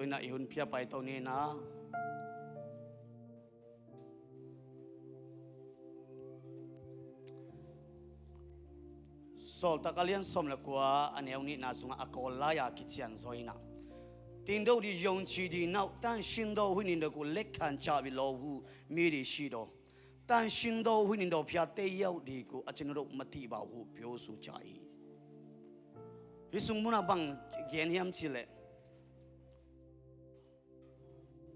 ตัวน่ะหุ่นเพียไปตัวนี้นะสอลตะกะเลียนสมละกว่าอันเอวนี้น่าสงอากอลายากิจยันซอยนะตินโดดิยงชีดีนาวตันชินโดหุ่นนินโดกูเล็กขันจาวิโลหูมีดิชีโดตันชินโดหุ่นนินโดพิอาเตยาวดีกูอาจารย์โรมัติบ่าวหูเปียวสุใจฮิสุงมุนาบังเกียนยามชิเล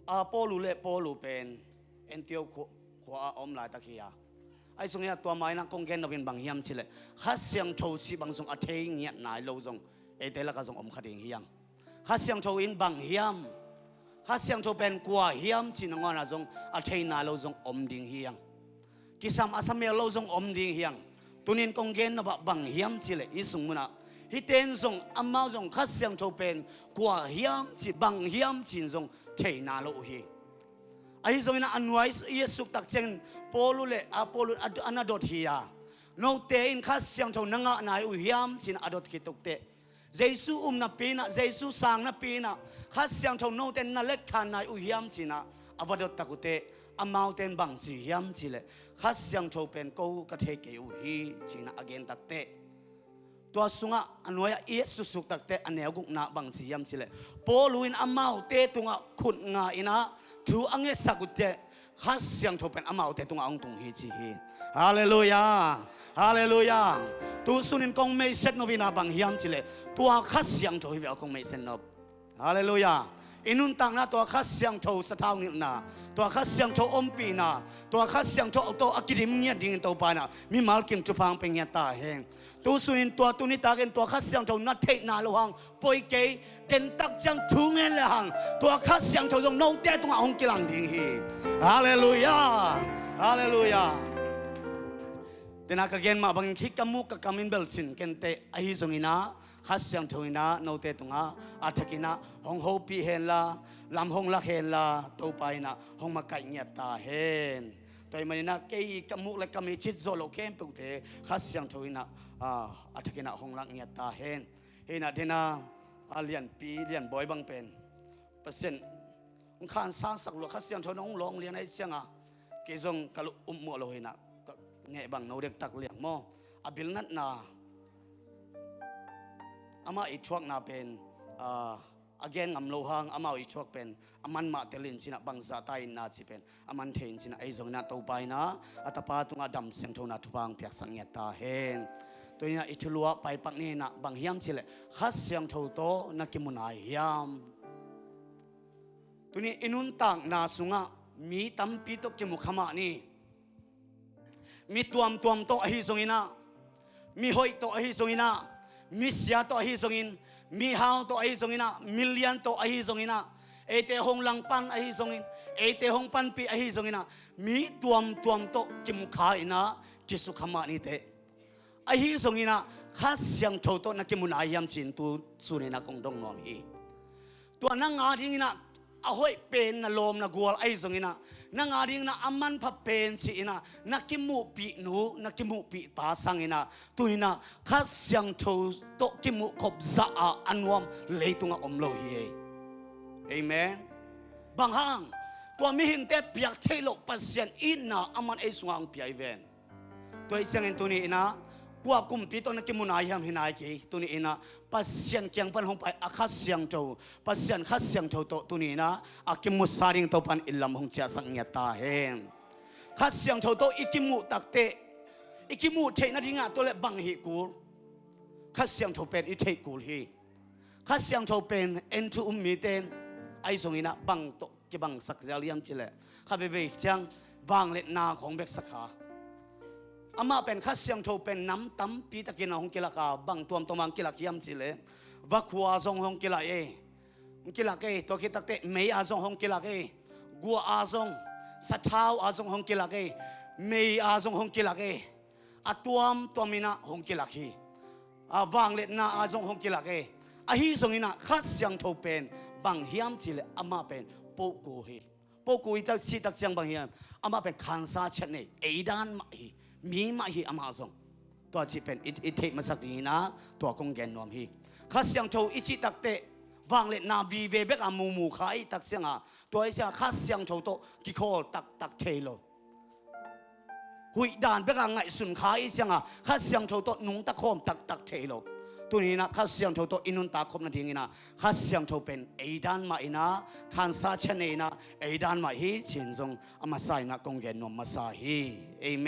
อาโปลูเลโปลูเป็นเอ็นเตียวขวาอมลายตะเคียไอ้สงเนี่ยตัวไม้นักกงเกนเราเป็นบางยามชิเลข้าเสียงโชว์ชีบางสงอาเทงเงียนายโลจงเอเตละก็สงอมขัดเองเฮียงข้าเสียงโชว์อินบางเฮียมข้าเสียงโชว์เป็นกว่าเฮียมจีนงอนะจงอาเทงนายโลจงอมดิ่งเฮียงกิสามอาสามเมลโลจงอมดิ่งเฮียงตัวนี้กงเกนเราบางเฮียมชิเลอิสุงมุนาฮิเตนจงอามาจงข้าเสียงโชว์เป็นกว่าเฮียมจีบางเฮียมจีนจงเทนาโลเฮีไอ้จงนั้นอันไว้เยซูตักเจนโปลุเลอาโปลุอันนาดดเฮียโนเตอินข้าเสียงโชว์นังนายอุเฮียมจีนอดดกิตุกเตเยซูนับปีนะเยซูสร้างนับปีนะข้าเสียงโชว์โนเตนนั่นเล็กขานายอุเฮียมจีนะอวดตะกุเตอามาเตนบังจีเฮียมจีเลข้าเสียงโชว์เป็นกูกระเทเกอุฮีจีนะอเกนตักเตตัวสุงะอันว่าเยซูสุกตักเตอันเนวกุนาบังจีเฮียมจีเลโปลุอินอามาเตตุงะขุดงาอินะทูอังเงสักุเตข้าเสียงโชว์เป็นอามาเตตุงะองตุงฮีจีฮีฮาเลลูยาฮาเลลูยาตัวสุนินกงไม่เสร็จโนบินาบังเฮียมจีเลตัวข้าเสียงโชว์วิวคงไม่เสร็จนบฮาเลลูยาอินุนตังนะตัวข้าเสียงโชว์สะท้าวนินาตัวข้าเสียงโชว์อมปีนาตัวข้าเสียงโชว์ตัวอักิริมเงียดิ่งตัวไปนะมีมาลกิมจุพังเป็นเงียตาแห้งตัวสุนินตัวตุนิตาเกนตัวข้าเสียงโชว์นัดเทนาโลหังปอยเกยเต็นตักจังทุ่งเงินเลยหังตัวข้าเสียงโชว์จงโน้ตเตตัวองกิลังดิ่งฮีฮาเลลูยาฮาเลลูยาแต่นักเกณฑ์มาบังคิดกมุกกับกมินเบลซินเกนเตอหิจงอินะข้าเสียงโชว์อินะโน้ตเตตุงะอาทักินะหงโฮปีเฮนลาลำหงลักเฮนลาตัวไปนะหงมาไก่เงียตาเฮนตัวมันนะเกยกมุกและกมิชิตโซโลเกมปุกเตข้าเสียงโชว์อินะอาทักินะหงลักเงียตาเฮนเฮนะเดนะเลียนปีเลียนบอยบังเป็นเปอร์เซ็นต์องค์การสร้างสักหลวงข้าเสียงโชว์น้องลงเรียนไอ้เสียงอ่ะเกยจงกะลุมัวโลเฮนะเงยบังโนเด็กตักเลี้ยงโมอบิลนัดนาอามาอีชวกนาเป็นอาเกนงำโลหังอามาอีชวกเป็นอามันมาเตลินชินะบังซาตายนาจิเป็นอามันเทนชินะไอจงนาตัวไปนะอัตปาตุงอดำเสียงโทนาทุบังเปียกสังเกตาเห็นตัวนี้อิทลัวไปปักนี้นะบังเฮียมชิเลข้าเสียงโทโตนักกิมุนายเฮียมตัวนี้อินุนตังนาสุงะมีตั้มปีตกจมุขมานี่มีตัวมโตอหิจงอินะมีหอยโตอหิจงอินะมีเสียโตอหิจงอินมีฮาวโตอหิจงอินะมิลเลียนโตอหิจงอินะเอเตหงลังปันอหิจงอินเอเตหงปันปีอหิจงอินะมีตัวมโตกิมุขาอินะจิสุขมานี่เตอหิจงอินะข้าเสียงโตโตนักกิมุนายยามจินตูสุเนนักงดงนอมฮีตัวนังอาดิงินะอาหอยเป็นนลมนกัวไอจงอินะนังอาดิงนะอามันพับเป็นสิอินะนักกิมุปีนูนักกิมุปีตาสังอินะตัวอินะข้าเสียงโตโตกิมุขบซาอันวมเลยตุงอมโลฮีเอเมนบางห้างตัวมีหินเตะเปียกเทโลกปัสเซียนอินะอามันไอสวงเปียเวนตัวไอเสียงตัวนี้อินะกว่ากุมปีตัวนักกิมุนายามหินายกีตัวนี้อินะปัสเซียนเกียงปันหงไปอาคัสเสียงโตปัสเซียนคัสเสียงโตตัวนี้นะอากิมุสาริงโตปันอิลลัมหงเจียสังเงียตาเฮนคัสเสียงโตอิกิมุตักเตอิกิมุเทนัดิงาตัวเล็บังฮิกูคัสเสียงโตเป็นอิเทกูฮีคัสเสียงโตเป็นเอ็นทูมีเตนไอสงอินะบังโตกิบังสักเจริญจิเลข้าไปเวกจังวางเล็ดนาของเบกสักขาอามาเป็นข้าเสียงโทเป็นน้ำตั้มปีตะกินหงกิลากาบังตัวตัวมังกิลากิยมจิเลวักหัวซงหงกิลาเอกิลาเกตัวคิดตักเตเมย์อาซงหงกิลาเกกัวอาซงสัตว์เท้าอาซงหงกิลาเกเมย์อาซงหงกิลาเกอัตัวมินะหงกิลาคีวางเล็ดนาอาซงหงกิลาเกอาฮิซงอินะข้าเสียงโทเป็นบังเฮียมจิเลอามาเป็นปูกูฮีปูกูอิตักชิตักเสียงบังเฮียมอามาเป็นคันซาเชนเนเอดานมาฮีมีมาฮีอามาซงตัวจีเป็นอิเทมาสักทีนะตัวคงแกนนอมฮีข้าเสียงโชอิจิตักเต วางเล่นนาวีเวเบกอามูมูขาไอตักเสียงตัวไอเสียข้าเสียงโชโตกิโคตักเทโลหุยด่านเบกอาไงสุนขาไอเสียงข้าเสียงโชโตนุงตะโคมตักเทโลตัวนี้นะข้าเสียงโชโตอินุนตาคมนาทีนี้นะข้าเสียงโชเป็นไอด้านมาอินะขันซาเชนเอนะไอด้านมาฮีชินซงอามาใส่นะกงเกนนมมาซาฮีเอเม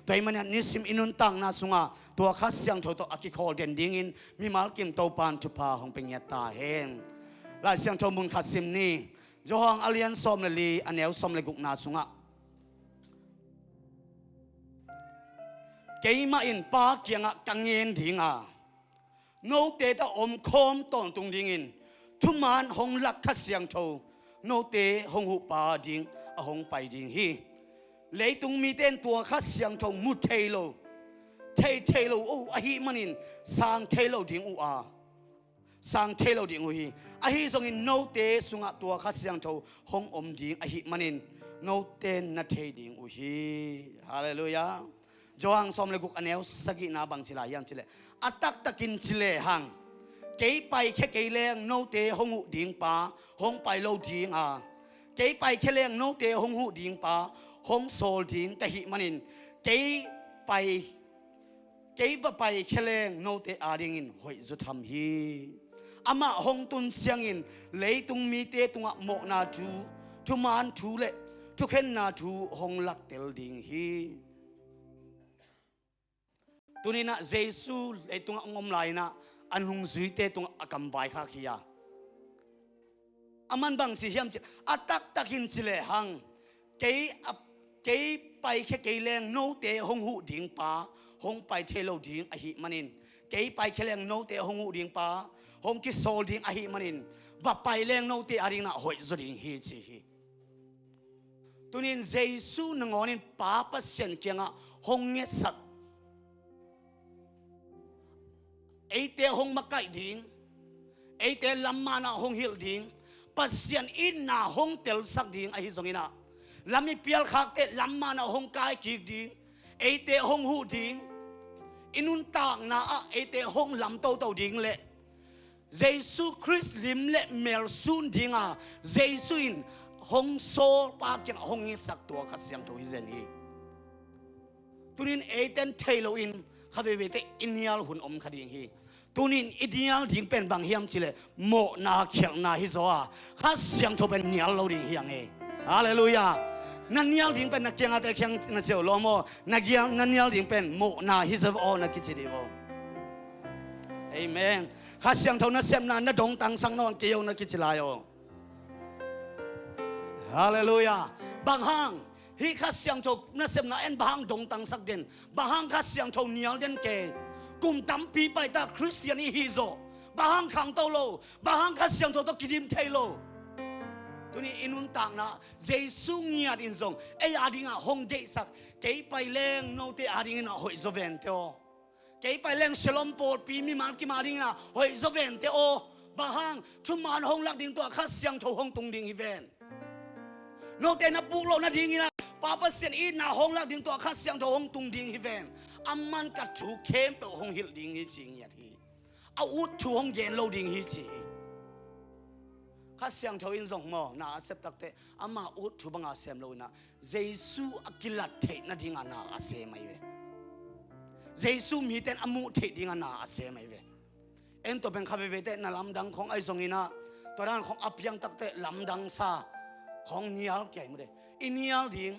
ตัวมันนิสิมอินุนตังนะสุงาตัวข้าเสียงโชโตอากิโคเดนดิ้งอินมีมาลกิมโตปานจุพาของเป็นยตาเฮงลายเสียงโชมุนขัดซิมนี่จอหังอเลียนซอมเลลีอันเนวซอมเลกุกนาสุงะเกยมาอินปาเกียงกังเงินถิงโนเตตอมคอมตอนตรงดิ่งทุมานหงหลักขัดเสียงโชโนเตหงหุปาดิ่งหงไปดิ่งฮีเลยตรงมีเต้นตัวขัดเสียงโชมุเทโลโอ้อหิมันินสร้างเทโลดิ่งสร้างเทโลดิ่งฮีอหิทรงอินโนเตสุงะตัวขัดเสียงโชหงอมดิ่งอหิมันินโนเตนนัทเทดิ่งฮีฮาเลลูยาจอหังสมเลกุกอันเนวสกินาบังจิลายังจิเลอัตักตะกินจิเลหังเกยไปแค่เกยแรงโนเตหงหุดิ่งปาหงไปโลดิ่งเกยไปแค่แรงโนเตหงหุดิ่งปาหงโซลดิ่งแต่หิมันินเกยว่าไปแค่แรงโนเตอาดิ่งอินหอยจุดทำฮีอามาหงตุนเสียงอินเลยตุงมีเตตุงโมนาทูทุมานทูเลทุกเห็นนาทูหงลักเตลดิ่งฮีตัวนี้นะเยซูไอตรงงมลายนะอันหงสุยเตตรงกำไบข้าขี้อามันบางสิ่งที่อัตักหินจิเลหังเกยไปแค่เกยแรงโนเตหงหูดิ่งปาหงไปเทโลดิ่งอหิมันินเกยไปแค่แรงโนเตหงหูดิ่งปาหงกิโซลดิ่งอหิมันินว่าไปแรงโนเตอาริงนะหอยจุดิ่งฮีจีฮีตัวนี้เยซูนงอนินป้าปัสเซนเกียงหงเงสัตไอเตหงมาไก่ดิ่งไอเตลำมานะหงฮิลดิ่งปัสยันอินนะหงเตลสักดิ่งไอฮิซงอินะลำมีเปียลขักเตลำมานะหงกายกีดิ่งไอเตหงหูดิ่งอินุนตากนะไอเตหงลำโตดิ่งเละเยซูคริสต์ลิมเละเมลซุนดิ่งเยซูอินหงโซปากยังหงนี้สักตัวขัดเสียงตัวฮิเซนีตุนินไอเตนเทโลอินข้าไปเวทอินยัลหุ่นอมคดีฮีตัวนี้อินยัลดิ่งเป็นบางเฮียมจิเลโมนาเขียงนาฮิโซข้าเสียงตัวเป็นยัลเราดิ่งเฮียงเอฮาเลลูยานั่นยัลดิ่งเป็นนักเกียงอาแต่เขียงนักเสียวโลโมนักนั่นยัลดิ่งเป็นโมนาฮิโซโอนักกิจดีโอเอเมนข้าเสียงตัวนั้นเสียมนานนัดดงตังสังนอนเกี่ยวนักกิจลายโอฮาเลลูยาบางห้างฮีข้าเสียงโชนั่นเสียมนาเอ็นบางดงตังสักเด่นบางห้างข้าเสียงโชเนียลเด่นเกกุมตั้มปีไปตาคริสเตียนีฮิโซบางห้างขังโตโลบางห้างข้าเสียงโชต้องกิดิมเทโลตัวนี้อินุนต่างนะเยซูเงียดินซงไอ้อาดิงะฮงเดสักเกยไปแรงโนเตอาดิงะหอยโซเวนเตโอเกยไปแรงฉลองโปดปีมีมากิมาดิงะหอยโซเวนเตโอบางห้างชุมมานฮงลักดิงตัวข้าเสียงโชฮงตุงดิงฮิเวนโนเตนับปุกโลนัดดิงนะป้าเปเซนอีน่าหงลักดิงตัวข้าเสียงโชฮงตุงดิงฮิเวนอามันกัดถูกเข้มเปหงฮิลดิงฮิจิงยัดฮีเอาอุดถูกหงเย็นโลดิงฮิจิข้าเสียงโชอินส่งมอน่าเสพตักเตอามาอุดถูกบังอาเซมโลนะเยซูอักิลัดเทนัดดิงานาอาเซไม่เวเยซูมีเต็นอามุเทดิงานาอาเซไม่เวเอ็นตัวเป็นข้าเวเตนลำดังของไอส่งอินะตัวนั้นของอภิยังตักเตลำดังซาของเนียลแก่ไม่ได้อินเนียลดิง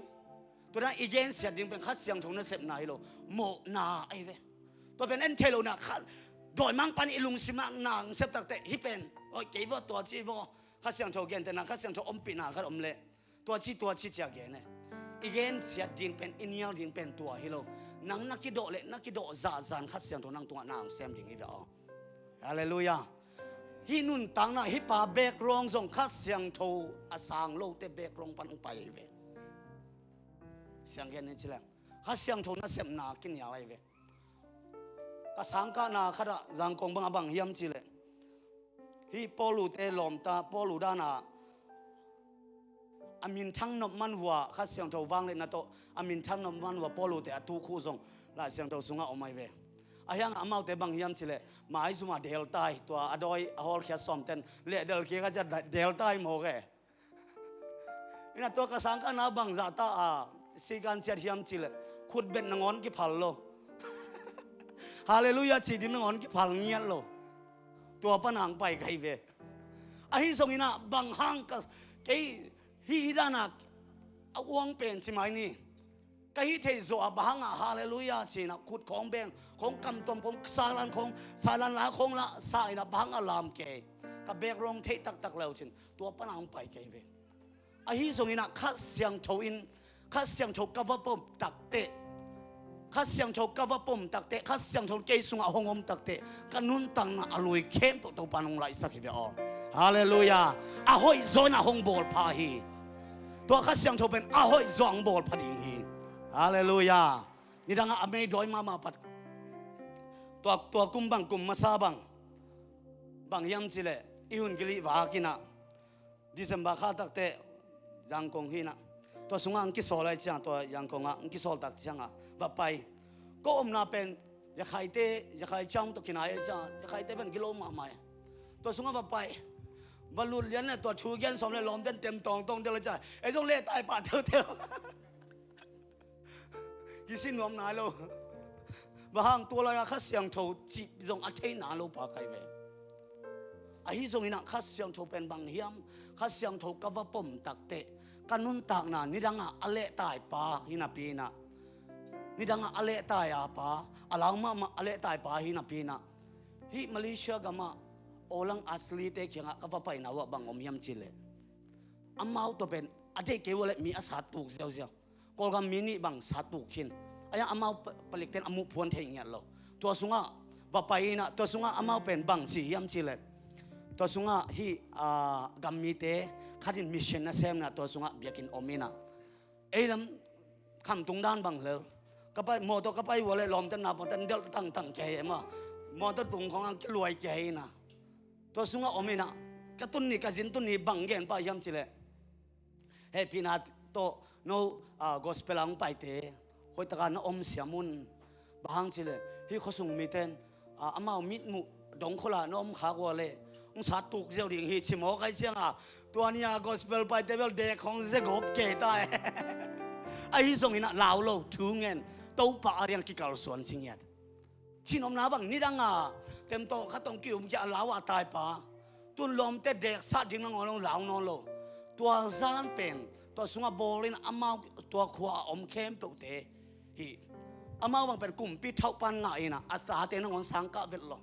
ตัวนั้นอีเจนเสียดิงเป็นข้าเสียงโชนั่นเสพนายโลโมนาไอเวตัวเป็นเอ็นเทโลนะข้าโดยมังปันอิลุงสิมานางเสพตักเตฮิเป็นโอ้ยเกี่ยวตัวจีโวข้าเสียงโชเกนแต่นะข้าเสียงโชอมปีนาข้าอมเละตัวจีจากเกนเนี่ยอีเจนเสียดิงเป็นอินเนียลดิงเป็นตัวฮิโลนังนักกิโดเละนักกิโดซาซานข้าเสียงโชนั่งตัวนางเซมดิงฮิเดอฮาเลลูยาฮินุนตังนะฮิปาเบกรองส่งข้าเสียงโชอาสางโลเตเบกรองปันไปเวเสียงเกนนี่ชิลข้าเสียงโชนั่นเซมนากินยาอะไรเวก็สังกานาขณะจังกงบังบังเฮียมจิเลฮีปอลูเตลอมตาปอลูดานาอามินทั้งนบมันหัวข้าเสียงโทวังเลยนะโตอามินทั้งนบมันหัวปอลูเตอตูคู่ส่งลาเสียงโทสุงะออกมาเว ayang amau te bang hiam chile mai suma deltai to adoi ahol kha somten le del ke ga ja deltai mo ge ina to ka sang ka na bang za ta a sigan cher hiam chile khut bet nangon ki phal lo hallelujah chi din nangon ki phal ngial lo to panang pai kai ve ahi song ina bang hang ka ke hi dana awang pen chi mai ni cái thế rồi bà ngà hallelujah chỉ là cút con bèn con cầm tôm con sa lan lá con lá sai là bà ngà làm kề cái bèn rong thế tắc tắc lâu chín tua pan ang phải kề về ai hi dùng ina khát xiang chou cái vấp bom tắc tệ khát xiang chou cái vấp bom tắc tệ khát xiang chou cây sung hong om tắc tệ cái nun tăng na alui kem tụ pan ông lại sắc về ọ hallelujah à hoi rồi na hong bol pa hi tua khát xiang chou bên à hoi zoang bol pa đi hi hallelujah ni danga amei doi mama pat tua kumbang kum masabang bang yam chile ihun gili wa kina December kha tak te jangkong hina to sunga ang kisol ai chang to jangkong ang kisol tak changa va pai ko omna pen ya khai chang to kinai cha ya khai te ben gilo ma mai to sunga va pai balul yan na to chu gen som le lom den tem tong de la cha ai jong le tai pa theo cái xin nom nái lâu, và hàng tua lại khát xiang thầu chỉ dùng ăn thấy nái lâu pa cái về, ai dùng ina khát xiang thầu pen bằng hiam, khát xiang thầu cái vấp bom tắc tệ, kanun tak na ni dang ale tai pa hina pina, ni dang ale tai apa, alang ma ale tai pa hina pina, hi Malaysia gama orang asli te kiang cái vấp pai nawa bang om hiam chile, amau to pen ade kewale mi asatu zeu Kolgam mini bang satu kin, ayah amau pelikten amu puan tehnya lo. Tua sunga bapaina, tua sunga amau pen bang si yam chile. Tua sunga hi gamite kadin mission na sem na tua sunga biakin omina. Elam kam tungdan bang lo. Kapai moto kapai wale lom ten napa ten del tang kaya ma. Moto tung kong ang luai kaya na. Tua sunga omina. Katun ni kazin tun ni bang gen pa yam chile. Hey pinat to no gospel ang paite hoi taka na om siamun bahang chile hi khosung miten amao mit mu dong khola no om kha ko le ung sa tuk zeu ding hi chimo kai chiang tuania gospel paite bel de khong ze gop ke ta ai song ina lao lo thu ngen to pa riang ki kal suan sing yat chinom na bang ni dang tem to kha tong kium ja lawa tai pa tun lom te de sa ding ngong lao no lo tua zan penตัวสุงบอลินอามาตัวขวาอมเข้มเปล่าเตะฮีอามาวังเป็นกลุ่มปิดเท่าปันง่ายนะอาสาเตนงอนสังกัดเวทล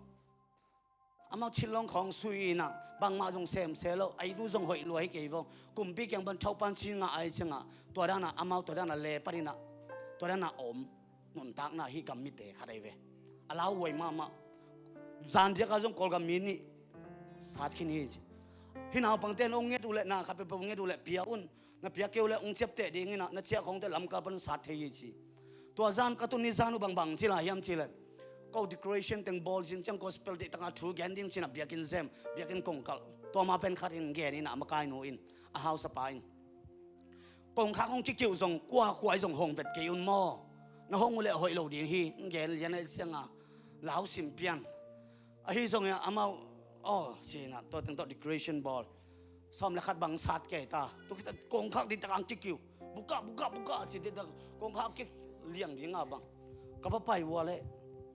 อามาชิลองของสุยนะบางมาจงเซมเซลไอ้ดูจงหอยรวยเกี่ยวกลุ่มปิดยังเป็นเท่าปันชิงง่ายชิงตัวด้านน่ะอามาตัวด้านน่ะเล่ปรินะตัวด้านน่ะอมนุนตักน่ะฮีกัมมิเตะขัดไอเวอาลาวไว้มาจานเดียกจงกอลกัมมินี่สัตว์ขี้นี้ฮีน่าปังเต้นองเงดูเล่นะครับเป็นองเงดูเล่เปียอุ่นna pia keu le ong chep te ding na chia khong te lam ka pan sat thei chi to zan ka tu ni zanu bang chila hiam chile ko decoration teng ball jin chang gospel te tanga thu gan ding china biakin zem biakin kongkal to ma pen khatin ge ni na ma kai no in a house pa in kong kha kong ki kiu jong kwa kwai jong hong vet ke un mo na hong le hoi lo ding hi ge yan ai changa lao sim pian a hi jong ya amao oh china to teng to decoration ball som le khat bang sat ke ta tu kita kong khak di takang kikiu buka si di kong khak kik liang ding bang ka va pai wa le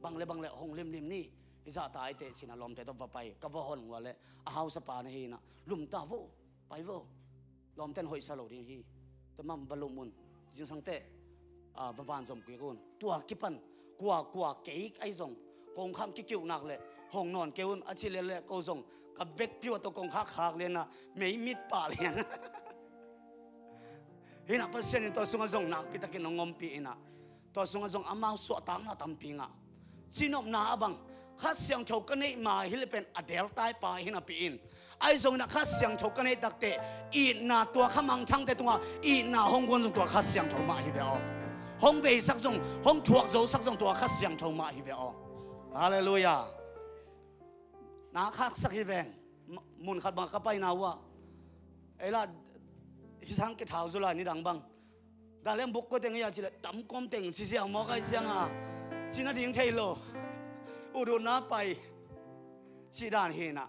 bang le hong lim ni isa ta ai te sina lom te to va pai ka va hon wa le a house pa na hi na lum ta vo pai vo lom ten hoi sa lo ding hi to mam balum mun jing sang te va ban jom ki kun tua kipan kwa ke ai jong kong kham kikiu nak le hong non keun a chi le ko jongกับเวกพิวตัวกงคักคักเลยนะไม่มิดป่าเลยนะเห็นอ่ะเพราะฉะนั้นตัวสุงจงนักพิตากินงอมปีนะตัวสุงจงอามาสวดตังนะตั้มปีนะจีนอมนาบังข้าเสียงโชกันนี่มาฮิลเป็นอเดลใต้ป่าหินะปีนไอ้จงนักข้าเสียงโชกันนี่ตักเตอีน่าตัวข้ามังช่างแต่ตัวอีน่าฮ่องกงจงตัวข้าเสียงโชมาฮิเบอฮ่องเบยสักจงฮ่องถั่วโจสักจงตัวข้าเสียงโชมาฮิเบอฮาเลลูยานาคักสักทีเวนมุนขัดบังขับไปนาวะเอล่ะฮิสังเกตหาวจุลานี่ดังบังดาเล่มบุกก็เต็งยาจิเลตั้มก้มเต็งสิเสียงมอไกเสียงจีน่าดิ้งเทโล อุดนาไปชีด้านเฮน่ะ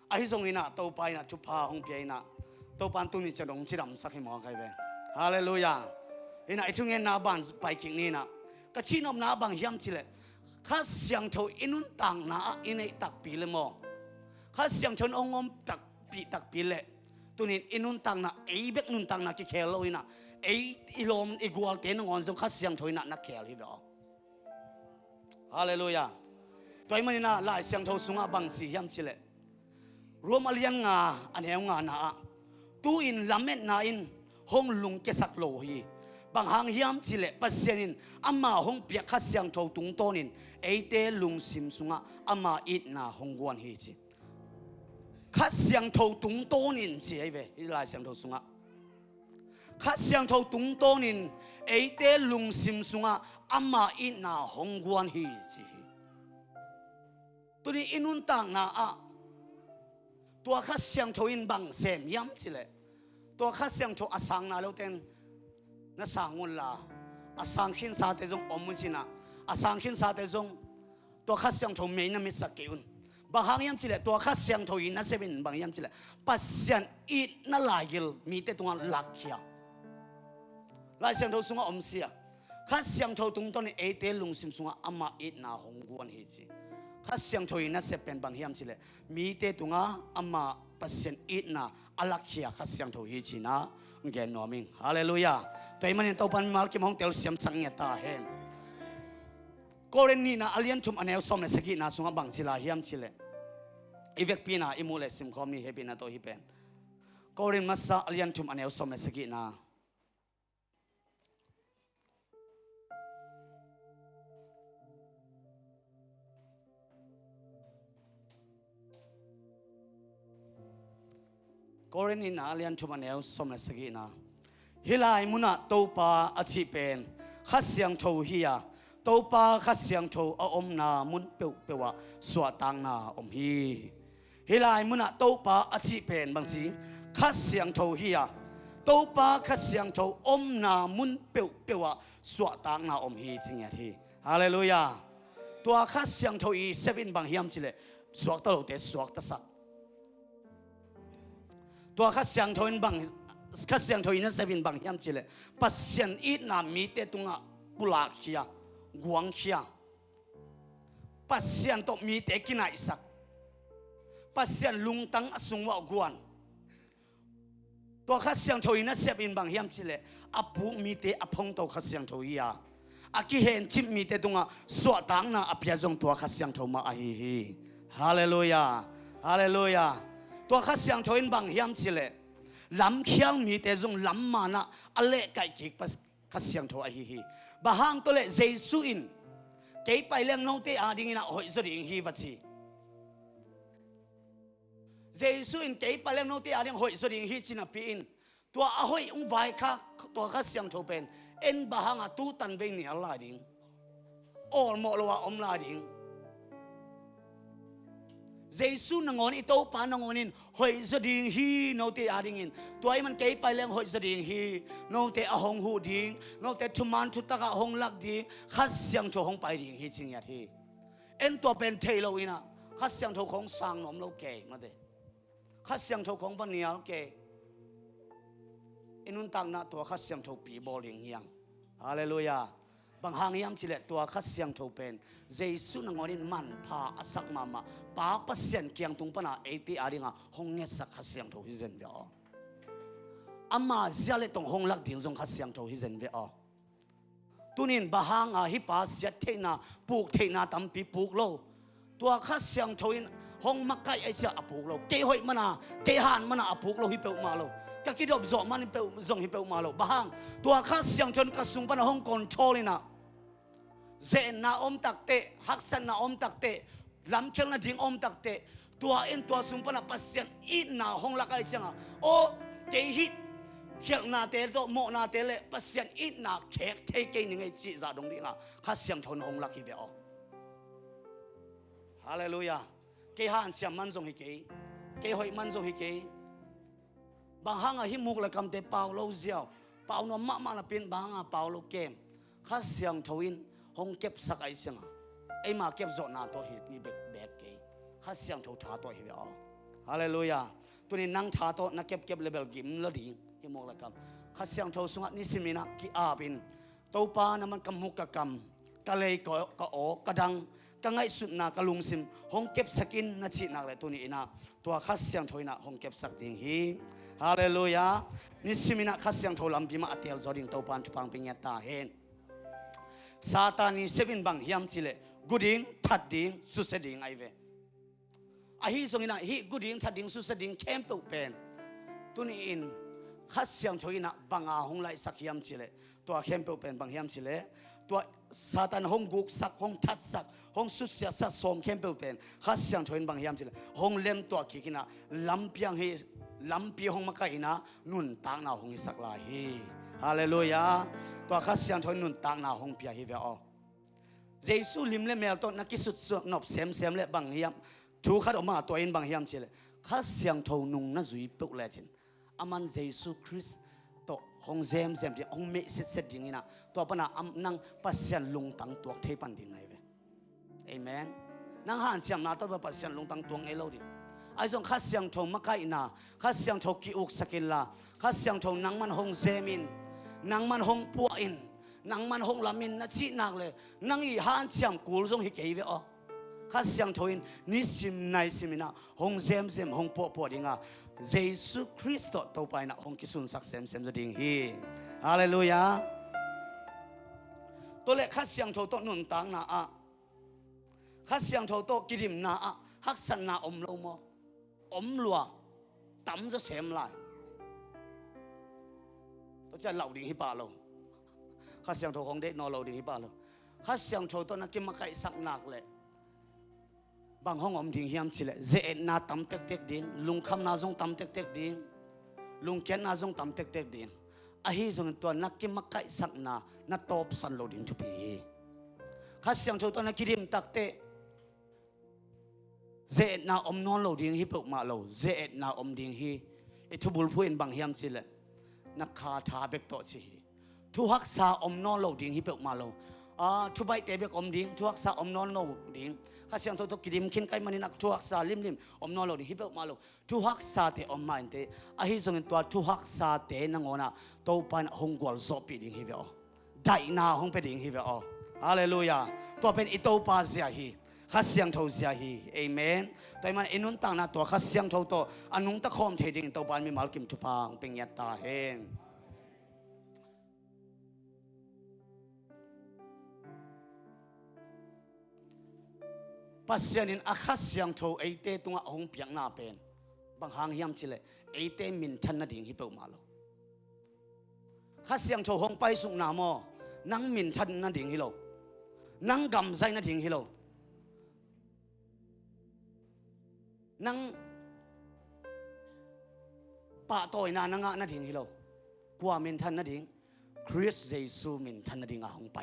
ไอ้ทรงนี้น่ะโตไปน่ะทุพาหงเปียน่ะโตปันตุนิจะลงจิรำสักให้หมอใครเป็นฮาเลลูยาเห็นไอ้ทุ่งเงินนาบันไปกิ่งนี้น่ะก็ชี้นำนาบังยำจิเลยข้าเสียงเท่าอินุนต่างนาอินไอตักปีเลยมอข้าเสียงเท่าองงตักปีเลยตัวนี้อินุนต่างนาไอ้เบกนุนต่างนากิเคลโลยน่ะไอ้อิลอมไอ้กัวเตนงอนส่งข้าเสียงเท่าน่ะนักเคลฮิบะฮาเลลูยาตัวมันน่ะลายเสียงเท่าสุงาบังสียำจิเลยรวมอเลียนงาอันเหวงานาตู้อินลำเม็ดนาอินห้องลุงเกสักโลฮีบางหางยามจิเลปัสเซนินอามาห้องเปียกขัดเสียงโทตุงโตนินเอเตลุงซิมสุงะอามาอิดนาห้องกวนฮีจิขัดเสียงโทตุงโตนินจีไอเวอีลายเสียงโทสุงะขัดเสียงโทตุงโตนินเอเตลุงซิมสุงะอามาอิดนาห้องกวนฮีจิตัวนี้อินุนต่างนาตัวขัดเสียงโทอินบังเซมยามจิเลตัวขัดเสียงโทอสังนาเลวเต็นนั่นสังวนละอาสังขินสาเตจงอมุนชินะอาสังขินสาเตจงตัวข้าเสียงโทไม่นมิสักเกอุนบางครั้งยามจิเลตัวข้าเสียงโทอินนั่นเซบินบางยามจิเลปัสเซียนอีนั่นลายกิลมีแต่ตัวลักขี้ลายเสียงโทสุงอมเสียข้าเสียงโทตุงตอนนี้เอเตลุงซิมสุงอามาอีน่าหงกวนเฮจิข้าเสียงโทอินนั่นเซเป็นบางยามจิเลมีแต่ตัวอามาปัสเซียนอีน่าอลักขี้ข้าเสียงโทเฮจินะเกนนอมิงฮาเลลูยาตัวมันเต้าปันมาลกิมห้องเตลเสียมสังเกตตาเห็นก็เรนนี่นะอเลียนชุมอันเอลสมเลสกินาสุงบังศิลาเฮียมชิเลอีเวกปีน่าอิมูเลสิมคอมีเฮปินาโตฮิเป็นก็เรนมัสซาอเลียนชุมอันเอลสมเลสกินาก็เรนนี่นะอเลียนชุมอันเอลสมเลสกินาฮิลายมุนาโตปาอธิเป็นขัดเสียงโทฮียโตปาขัดเสียงโทอมนามุนเปวะสวตังนาอมฮีฮิลายมุนาโตปาอธิเป็นบางทีขัดเสียงโทฮียโตปาขัดเสียงโทอมนามุนเปวะสวตังนาอมฮีจริงอย่างที่ฮาเลลูยาตัวขัดเสียงโทอีเซบินบางเฮียมจิเลสวกตลอดเดสวกตสักตัวขัดเสียงโทอินบางข้าเสียงทวินเซวินบางยามจิเลปัสเซียนอีนามีเตตุงะบุลาคียกวางคียปัสเซียนตมีเตกินาอิสักปัสเซียนลุงตังอสุงวะกวนตัวข้าเสียงทวินเซวินบางยามจิเลอปุมีเตอพงตัวข้าเสียงทวิยาอากิเห็นจิมมีเตตุงะสวตังนาอภิยจงตัวข้าเสียงทวมาอหิฮิฮาเลลูยาฮาเลลูยาตัวข้าเสียงทวินบางยามจิเลลำเขียงมีแต่จงลำมานะอเล่ไก่กิกปัสขัดเสียงโทไอฮีบางตัวเล่เจสุอินเกี่ยไปเลี้ยงน้องเตอาดิ้งนะหอยสุดิงฮีวัดซีเจสุอินเกี่ยไปเลี้ยงน้องเตอาดิ้งหอยสุดิงฮีจินาปีอินตัวอาหอยอุ้งไว้ค่ะตัวขัดเสียงโทเป็นเอ็นบางตู้ตันเวงนี่อะไรดิ้งออลโมลว่าอมลาดิ้งเจสุนงอนอิโตปานงอนินหอยสดิงฮีโนเตอาดิงินตัวไอ้มันเกยไปเลี้ยงหอยสดิงฮีโนเตอหงหูดิงโนเตทุมันทุตตะกะหงลักดิงขัดเสียงโชหงไปดิงฮีจริงอย่างที่เอ็นตัวเป็นเทโลอินะขัดเสียงโชของสังนมเราเกยมาเดขัดเสียงโชของวันนี้เราเกยอินุนตังนะตัวขัดเสียงโชปีบอลิงเฮียงฮาเลลูยาบางหางยามจิเลตัวขัดเสียงโทเป็นเจสุนงอนินมันพาอสักมาป้าปัสเซียนเกียงตุงปนาเอติอาริงาหงเงสักขัดเสียงโทฮิเซนเวออามาเจเลตงหงลักดิ่งจงขัดเสียงโทฮิเซนเวอตุนินบางหางฮิปาเสียเทนาปูกเทนาตัมปีปูกโลตัวขัดเสียงโทอินหงมักไก่ไอเสียอปูกโลเกยหอยมานาเกยหันมานาอปูกโลฮิเปอมาโลก็คิดว่าจอมันฮิเปอจงฮิเปอมาโลบางตัวขัดเสียงชนกระสุงปนาหงกอนโชลินะเจนนาอมตักเตะฮักสันนาอมตักเตะลำเคียงนาดิ่งอมตักเตะตัวเอ็นตัวสุงปนาปัสเซียนอีนาห้องละกันเสียงโอเกฮิตเขียงนาเตะโตโมนาเตะเลยปัสเซียนอีนาเขกเทเกนึงไอจีจ่าตรงนี้นะข้าเสียงทนห้องละกี่เดียวฮาเลลูยาเกหันเสียงมันทรงฮิเกเกหอยมันทรงฮิเกบางห้างหิมุกละคำเตะเปล่าโลเซียวเปล่าโนมะมาละเป็นบางเปล่าโลเกมข้าเสียงทวินหงเก็บสักไอเสียง ไอ้มาเก็บโซนาตัวฮีแบกเกย์ข้าเสียงโทท้าตัวฮีเอาฮาเลลูยาตัวนี้นั่งท้าตัวนักเก็บเลเวลกิมแล้วดีที่มองละกันข้าเสียงโทสุงนิสิมินะกีอาบินตัวปานะมันกำมุกกำกะเลยก็โอกระดังก็ไงสุดนากะลุงซิมห้องเก็บสกินนัชินักเลยตัวนี้นะตัวข้าเสียงโทนะห้องเก็บสักดิ่งฮีฮาเลลูยานิสิมินะข้าเสียงโทลำพิมาอัตเตลจอดิ่งตัวปานทุพังปิญญาตาเห็นซาตานีเซวินบังยามจิเลกูดิ่งทัดดิ่งสุดเสดิ่งไอเวไอฮีส่งอินะฮีกูดิ่งทัดดิ่งสุดเสดิ่งเข้มเปเป็นตัวนี้อินข้าเสียงโทนะบังอาหงไลสักยามจิเลตัวเข้มเปเป็นบังยามจิเลตัวซาตานห้องกุกสักห้องทัดสักห้องสุดเสียสักสมเข้มเปเป็นข้าเสียงโทนบางยามจิเลห้องเล่มตัวกิกินะลำเพียงฮีลำเพียงห้องมะกะอินะนุ่นต่างนาห้องสักลาฮีฮาเลลูยาตัวข้าเสียงโทนนุ่นต่างนาห้องเปียฮีเวอเยซูลิมเล่มเมลต้นนักกิสุดนบเซมเล่บางยามถูกขัดออกมาตัวเองบางยามจิเลข้าเสียงโทนุ่งน่าจุยปุกเลจินอามันเยซูคริสต์ตัวห้องเซมที่ห้องเมสิเสดิ่งนะตัวปนักนั่งปัสยันลงตั้งตัวเทปันดิ่งไงเว้เอเมนนั่งหันเสียงนาตัวปัสยันลงตั้งตัวเอโลดิไอ้ส่งข้าเสียงโทมะไกนาข้าเสียงโทกิอุกสกิลลาข้าเสียงโทนั่งมันห้องเซมินนั่งมันห้องปัวอินนั่งมันห้องลามินนัชินักเลยนั่งอีหันเสียงกูลส่งฮิเกยเวอข้าเสียงโทอินนิสิมในสิมินะห้องเซมห้องปัวดิ่งอ่ะเยซูคริสต์ตัวไปนะองค์กิสุนสักเซมจะดิ่งฮีฮาเลลูยาตัวเล็กข้าเสียงโทตัวนุ่นตังนะอ่ะข้าเสียงโทตัวกิริมนะอ่ะฮักสันนะอมโลโมอมลัวตั้มจะเซมลายตัวจะเหล่าดิ่งฮิปาโลข้าเสียงโทของเด็กนอเหล่าดิ่งฮิปาโลข้าเสียงโทตัวนักกิมมาไก่สักนักเลยบางห้องอมดิ่งยามสิเลเจน่าตั้มเต็กดิ่งลุงคำน่าจงตั้มเต็กดิ่งลุงเคนน่าจงตั้มเต็กดิ่งอาฮีจงตัวนักกิมมาไก่สักน่าตบสันโลดิ่งทุบีข้าเสียงโชตัวนักกิริมตักเตเจน่าอมนอนโลดิ่งฮิปกมาโลเจน่าอมดิ่งฮีอิทุบุลพูอินบางยามสิเลนักคาถาเบกโตสิทุหักษาอมนอนโลดิ่งฮิปกมาโลทุบใบเตะเบกอมดิ่งทุหักษาอมนอนโลดิ่งข้าเสียงตัวกิริมขินไกมันนักทุหักษาลิมอมนอนโลดิ่งฮิปกมาโลทุหักษาเตอมมาอินเตอาฮีจงตัวทุหักษาเตนังโอนะตัวปันหงกวลโซปีดิ่งฮิเวอได้นาหงไปดิ่งฮิเวอฮาเลลูยาตัวเป็นอิโตปาเซียฮีข้าเสียงโทเซียฮีเอเมนตัวมันอินุนตังนะตัวข้าเสียงโทตัวอนุงตะคอมเทดิ่งตัวปันมีมัลกิมทุพังเป็นยัตตาเฮนปัสยานินอาคัสยังโทไอเตตุงะหงเปียงนาเป็นบางหางยามชิเลไอเตมินทันนาดิ่งฮิเปอมาโลคัสยังโทหงไปสุงนามอนังมินทันนาดิ่งฮิโลนังกำใจนาดิ่งฮิโลนังปะโตยนานังนาดิ่งฮิโลกว่ามินทันนาดิ่งคริสเยซูมินทันนาดิ่งหงไป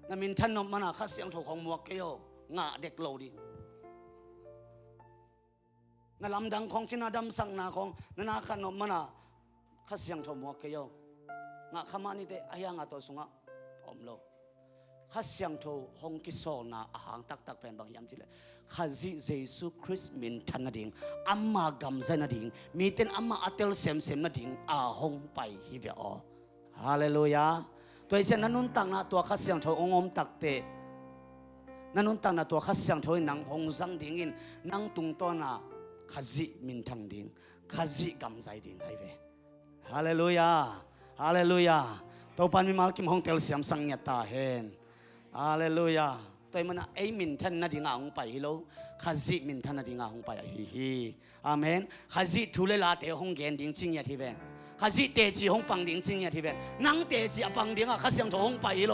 นั่นมินทันนมมันอะข้าเสียงโถของมัวเกยงาเด็กโลดีนั่นลำดังของชินาดำสังนาของนั่นอาขนมมันอะข้าเสียงโถมัวเกยงาขมานี่เตอายางาตัวสุงะอมโลข้าเสียงโถหงกิโซนาอาหางตักเป็นบางยามจิเลข้าจิเยซูคริสต์มินทันนาดิ่งอัมมากำใจนาดิ่งมีเต็นอัมมาอัตเตลเซมนาดิ่งอาหงไปฮิเวอฮาเลลูยาตัวเช่นนั้นนุ่นตังนะตัวข้าเสียงโทองอมตักเตนั้นนุ่นตังนะตัวข้าเสียงโทนังหงสังดิ่งอินนังตุงต้นนะข้าจิมินทังดิ่งข้าจิกำใจดิ่งไฮเวฮาเลลูยาฮาเลลูยาตัวปันมีมาลกิมหงเตลเสียมสังเงตาเฮนฮาเลลูยาตัวมันไอมินทันนาดิ่งหงไปฮิโลข้าจิมินทันนาดิ่งหงไปฮิอาเมนข้าจิทุเลลาเตหงเกนดิ่งจริงอย่างที่เวข้าจิเตจีหงปังดิ่งจริงอย่างที่เวนังเตจีปังดิ่งข้าเสียงโทหงไปฮิโล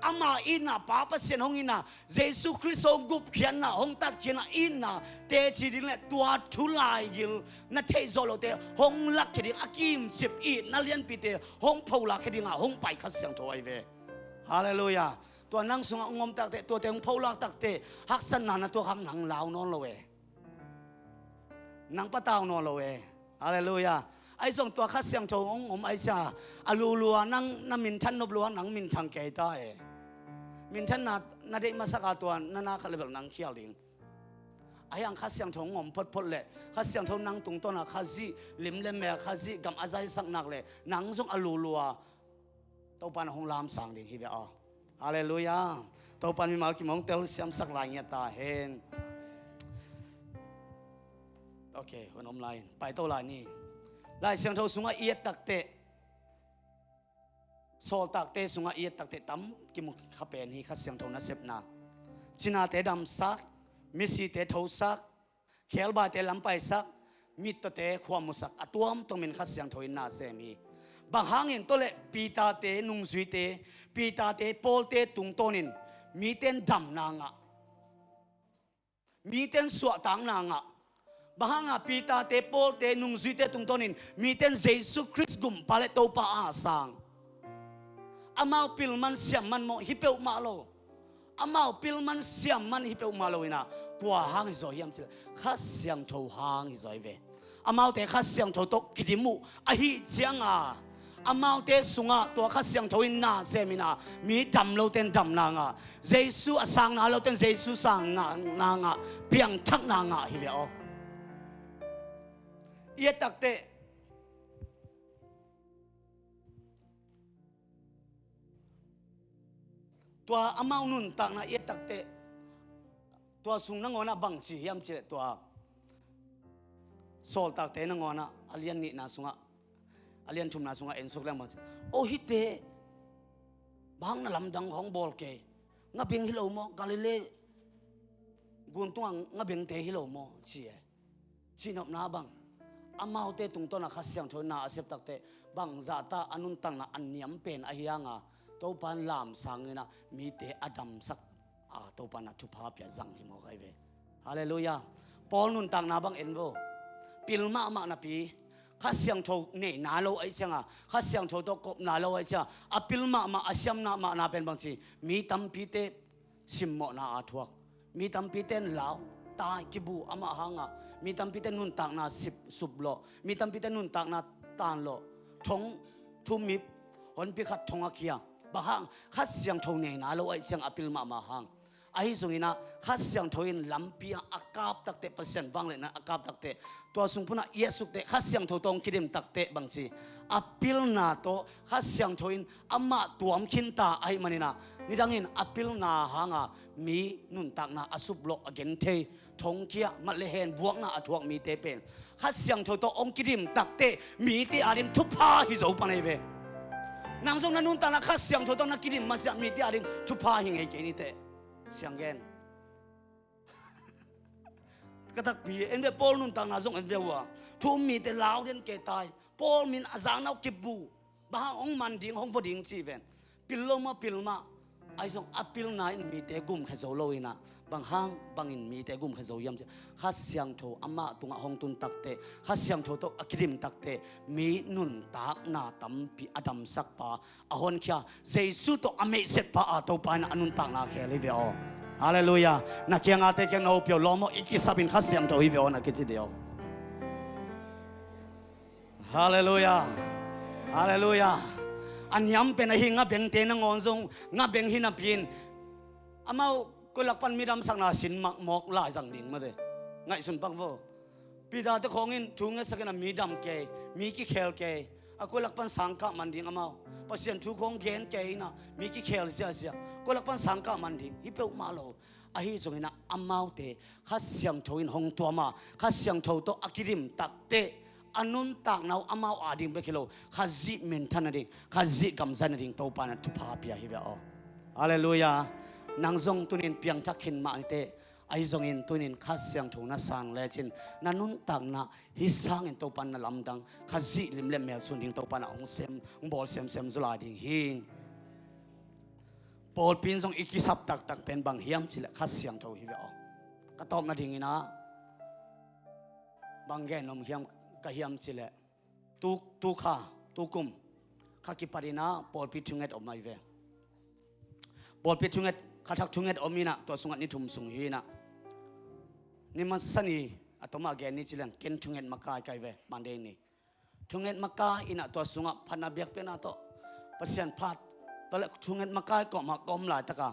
อามาอินนะป้าเปเสียนหงอินนะเยซูคริสต์องกุบเขียนนะหงตัดเขียนนะอินนะเตจีดิ่งเลยตัวทุลายยิลนั่นเทโซโลเตหงลักเขียนอากิมจิบอีนั่นเลียนปีเตหงพูลักเขียนหงไปข้าเสียงโทไอเวฮาเลลูยาตัวนั่งสงงมตักเตตัวเต็งพูลักตักเตฮักสันนาตัวข้างหนังลาวนอนเลยนังปะเต้านอนเลยฮาเลลูยาไอ้ส่งตัวข้าเสียงโทงไอ้ชาอลูลัวนั่งมินทันนบลัวนังมินทังเกยได้ มินท่านนาได้มาสักตัวนาเขาเลยแบบนังเขียวลิงไอ้ยังข้าเสียงทงงมพดเลยข้าเสียงทงนังตุงต้นข้าซีลิมเลมแม่ข้าซีกำอาใจสักนักเลยนังส่งอลูลัวตัวปันหงลามสังดิฮิเบอฮาเลลูยาตัวปันมีมากี่มงเตลเสียมสักลายเงี้ยตาเห็นโอเคหัวนมลายไปตัวลายนี่ลายเสียงทงสุงเอียดตักเตะโซตักเตะสุงเอียดตักเตะตั้มกิมุขเป็นฮีข้าเสียงทงนัสเซปนาจินาเตดำซักมิสิเตทซักเขลบาเตลำไปซักมิตรเตความมุสักอตัวมต้องเป็นข้าเสียงทงนาเซมีบางหางเห็นตัวเล็ปีตาเตนุงสุยเตปีตาเตโปลเตตุงโตนินมีเต้นดำนางะมีเต้นสวดตังนางะบางหางปีตาเตโปลเตนุงสุยเตตุงโตนินมีเต้นเยซูคริสต์กุมพาเลโตปาอาสังอามาปิลมันเสียมันโมฮิเปอุมาโลอามาปิลมันเสียมันฮิเปอุมาโลอินะกว่าหางอิจอยมสิข้าเสียงโทหางอิจอยเวอามาเตข้าเสียงโทตกกิดิมุอหิเจียงอามาเตสุงะตัวข้าเสียงโทอินนาเซมินามีดำโลเต็นดำนางะเยซูอสังนาโลเต็นเยซูสังนางะเพียงทักนางะฮิเวอเยตักเตตัวอามานุนตักนะเยตักเตตัวสุงนังอนะบังชียามเจตัวโซลตักเตนังอนะอเลียนนี่นาสุงะอเลียนชุมนาสุงะเอ็นสุกแล้วมั้งโอฮิเตบางนั่นลำดังของบอลเกงะเบียงฮิโลโมกาลิเลกุนตัวงะเบียงเตฮิโลโมชีนบนาบังอามาเตตุงต้นข้าเสียงโทนาอาเซปตักเตบังซาตาอนุนตังนะอันยำเป็นอาฮิยังตัวปันลามสังนะมีเตอดัมสักตัวปันทุพาเปียจังหิมอกไอเวฮาเลลูยาปอลนุนตังนาบังเอ็นโวปิลมามานาปีข้าเสียงโทเนี่ยนาโลไอเสียงข้าเสียงโทตกบนาโลไอเสียงปิลมาอาเซียมนาเป็นบางทีมีตั้มปีเตสิมโมนาอาทวกมีตั้มปีเตนลาวตายกิบูอามาหังมีตั้มปีเตนุนตังนาสุบโลมีตั้มปีเตนุนตังนาตานโลทงทุมิบหนพิขัดทงอาเคียบางหังข้าเสียงโทเนี่ยนาโลไอเสียงปิลมาหังไอ้ส่วนนี้นะข้าเสียงโทอินลำปีอากาบตักเตะเปอร์เซ็นต์ฟังเลยนะอากาบตักเตะตัวสุงพุนะเยสุเตะข้าเสียงโทตรงคิดมตักเตะบางทีอปิลนาโตข้าเสียงโทอินอามาตัวมขินตาไอ้มันนี่นะนี่ดังอินอปิลนาหางมีนุนตักนะอสุบโลอเกนเททงเคียมัดเลเฮนบวกนะอทวกมีเตเป็นข้าเสียงโทโตองคิดมตักเตะมีเตอาริมทุพาฮิโซปันไอเวนางทรงนั้นนุนตักนะข้าเสียงโทโตนักคิดมมาเสียมีเตอาริมทุพาหิงไอเกนี่เตเสียงเกนกระทักปีเอ็นเดปอลนุนตังนาส่งเอ็นเดวัวทุ่มมีแต่ลาวเดินเกตายปอลมินอาจารย์เอาเก็บบูบางองมันดิ่งองพอดิ่งชีเวนปิลลมาไอ้ส่งอปิลนายมีแต่กุมขจโลอินะบางห้างบางอินมีแต่กุมขจยามเจข้าเสียงโทอามาตุงห้องตุนตักเตข้าเสียงโทโตอักริมตักเตมีนุนตักนาตัมปีอดัมสักปาอหอนขี้เจสุโตอเมเสตปาอาโตปานะอนุนตักนาเคลิเวอฮาเลลูยานักยังอาเตยังเอาเปียวล้อมอีกสับินข้าเสียงโทอีเวอนักที่เดียวฮาเลลูยาฮาเลลูยาอันยำเป็นหิงงะเบงเตนงอนซงงะเบงหินาพินอามากุลักปันมีดำสักนาสินมักมอกลายสังดิ่งมาเลยไงสุนปังโวปีดาตะของอินทุ่งเงสักนามีดำเกยมีกี่เคลเกยอากุลักปันสังกะมันดิ่งอามาพอเสียนทุกของเกนเกยนะมีกี่เคลเสียกุลักปันสังกะมันดิ่งฮิเปอุมาโลอาฮิส่งอินะอามาเตข้าเสียงโทอินหงตัวมาข้าเสียงโทโตอักิริมตักเตอนุนตักนาวอามาอาดิ่งเบคิโลข้าจิเมนทันดิ่งข้าจิกำจันดิ่งโตปานะทุพาเปียฮิเวอฮาเลลูยานางทรงตุนินเปียงทักขินมาเตไอทรงอินตุนินข้าเสียงถูกนัสางเลจินนันุนตักนะฮิสังอินโตปันนะลำดังข้าจิลิมเล่มเมลสุนดิ่งโตปันนะองเซมองบอลเซมจุลาดิ่งหิงปอลพินทรงอิกิสับตักเป็นบางเฮียมสิละข้าเสียงถูกฮิเวอกระตอบนาดิ่งนะบางแกนมเฮียมกะเฮียมสิละตุข้าตุกุมข้ากิปารินาปอลพิทุงเอ็ดออกมาอีเวปอลพิทุงเอ็ดข้าทักทุงเอ็ดอมีนะตัวสุงัดนิทุมสุงฮีนะนี่มันสันีอัตมาแกนี่สิละเกนทุงเอ็ดมากายไกเวมันเดนี่ทุงเอ็ดมากายอินะตัวสุงัดพันนาเบียกเป็นนะโตปัสยันพัดตอนแรกทุงเอ็ดมากายก็มากอมหลายตะกา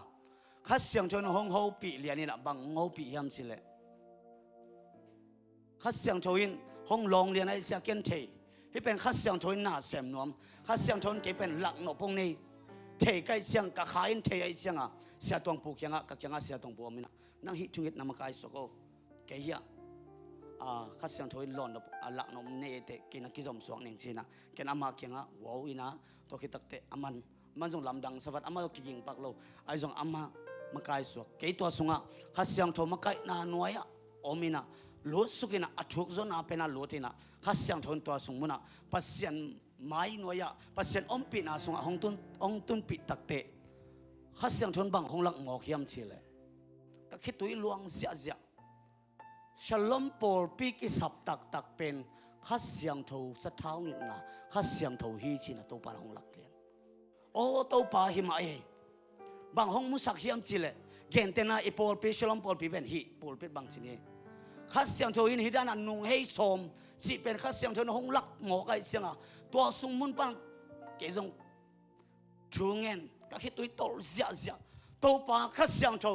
ข้าเสียงชนห้องเขาปีเลียนี่นะบังเขาปียำสิเลยข้าเสียงชนห้องลองเรียนไอ้เสียเกนเทที่เป็นข้าเสียงชนหน้าเสียมนวมข้าเสียงชนเกี่เป็นหลักหนพงนี้เทใกล้เสียงกะขายเทไอ้เสียงอ่ะเสียตวงปูเกียงอ่ะกะเกียงอ่ะเสียตวงปูมินะนั่งหิจุงเอ็ดนามกายสกเกียข้าเสียงชนหลอนหลักหนเนเตกินกิจอมสวงหนึ่งสินะเกณฑ์อามาเกียงอ่ะว้าวอินะตัวคิดตักเตอามันส่งลำดังสวัสดิ์อามาตัวกิงปักโลไอ้ส่งอามามากายสวกเกี่ยตัวสุงอ่ะข้าเสียงชนมากายนาหน่วยอ่ะอมินะลุสุกินะอัฐุกจนอาเป็นอาลุตินะข้าเสียงชนตัวสุงมุนะปัสเซียนไม้หน่วยอ่ะปัสเซียนอมปีนาสุงอ่ะห้องตุนปีตักเตะข้าเสียงชนบังห้องหลักหมอกยำเชลก็คิดตัวลวงเสียฉลมโปลปีกิสับตักเป็นข้าเสียงทูสะเท้านิดนะข้าเสียงทูฮีจีนะตัวปานห้องหลักเรียนโอ้ตัวปาหิมาเอบางห้องมุสักยำเชลเกณฑ์เตนะอีโปลปีฉลมโปลปีเป็นฮีโปลปีบางสิเนี่ยข้าเสียงทูอินฮิดานันนุ่งให้สมสิเป็นข้าเสียงทูห้องหลักหมอกไอเสียงอ่ะตัวสุงมุนปังเกี่ยงชูเงินก็คิดตัวโตเสียตัวปาข้าเสียงทู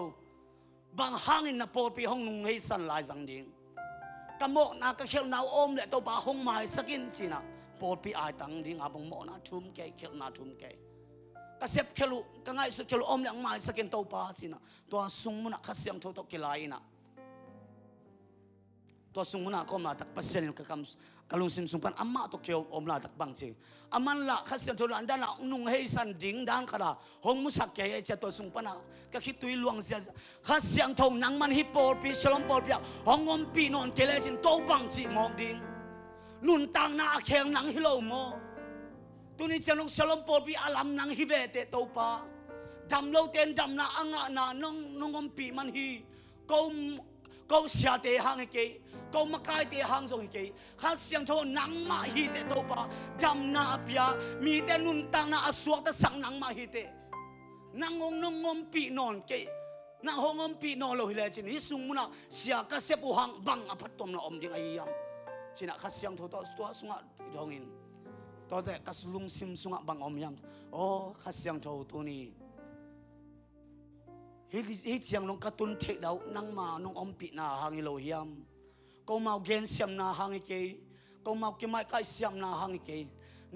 บางห้างอินนับโปลปีห้องนุ่งให้สันลายสังดิ่งกำโมนาก็เขียนนาวอมเลยตัวปาห้องไม้สกินสินะโปลปีอายตังดิ่งอาบังโมนาทุ่มเกยเขียนนาทุ่มเกยก็เสียบเขลุก็ง่ายสุดเขลุอมเลยไม้สกินตัวปาสินะตัวสุงมุนข้าเสียงทูตัวกิลายนะตัวสุงมุนาก็มาตักปัสเซนกับคำกลุงซิมสุงปันอามาตัวเกี่ยวอมลาตักบังสิอามันละข้าเสียงทูลันด้านละนุ่งให้สันดิ่งด้านขดาห้องมุสักเกยไอเจ้าตัวสุงปันอ่ะก็คิดตุยลวงเสียข้าเสียงทูนังมันฮิปโปปีฉลองโปปีห้องอมปีนอนเกลจินโตบังสิหมอกดิ่งนุนตังนาเขียงนังฮิโลโมตัวนี้จะลงฉลองโปปีอาลัมนังฮิเวเตโตปาดำโลเตนดำนาอ่างนาน้องอมปีมันฮีก็เสียเตะหางเกยก็มาไกลเตะหางส่งเกยข้าเสียงโชนังมาฮีเตโตปาจำนาเปียมีแต่นุนตังนาอสวกแต่สั่งนังมาฮีเตนังองน้องอมปีนอนเกยนังห้องอมปีนอนเราฮิเลจินฮิสุงมุนะเสียกเสบุหังบังอภัตตมนาอมดิงไอยามจินะข้าเสียงโชตัวสุงะดองอินตัวแต่กัสลุงซิมสุงะบังอมยามโอ้ข้าเสียงโชตัวนี้ฮิเสียงน้องกระตุนเทดาวนั่งมาน้องอมปีนาหางอิโลเฮียมก็มาเกณฑ์เสียมนาหางอิเกยก็มาเกี่ยไม่ใกล้เสียมนาหางอิเกย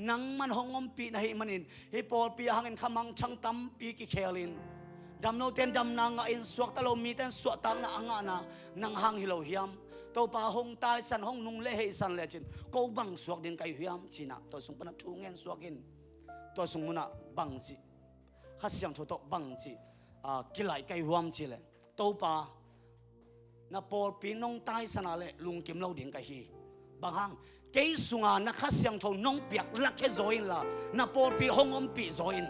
นั่งมันห้องอมปีนาฮิมันอินฮิปอลปีหางอินขมังช่างตั้มปีกิเคลินดำโนเตนดำนางอินสวกตะโลมีเตนสวกตังนาอ่างนานั่งหางฮิโลเฮียมตัวป่าห้องตายสันห้องนุ่งเล่ให้สันเลจินก็บังสวกดินไก่เฮียมจีน่ะตัวสุงปนัดทุ่งเงินสวกินตัวสุงมุนะบังจีข้าเสียงโทโตบังจีกิไลไก่รวมจีเลยตัวป่านับปอลปีน้องตายสนาเลยลุงกิมเล่าดิ่งไก่ฮีบางห้างเกยสุงานักข้าเสียงโทน้องเปียกลักแค่โซอินละนับปอลปีห้องอมปีโซอิน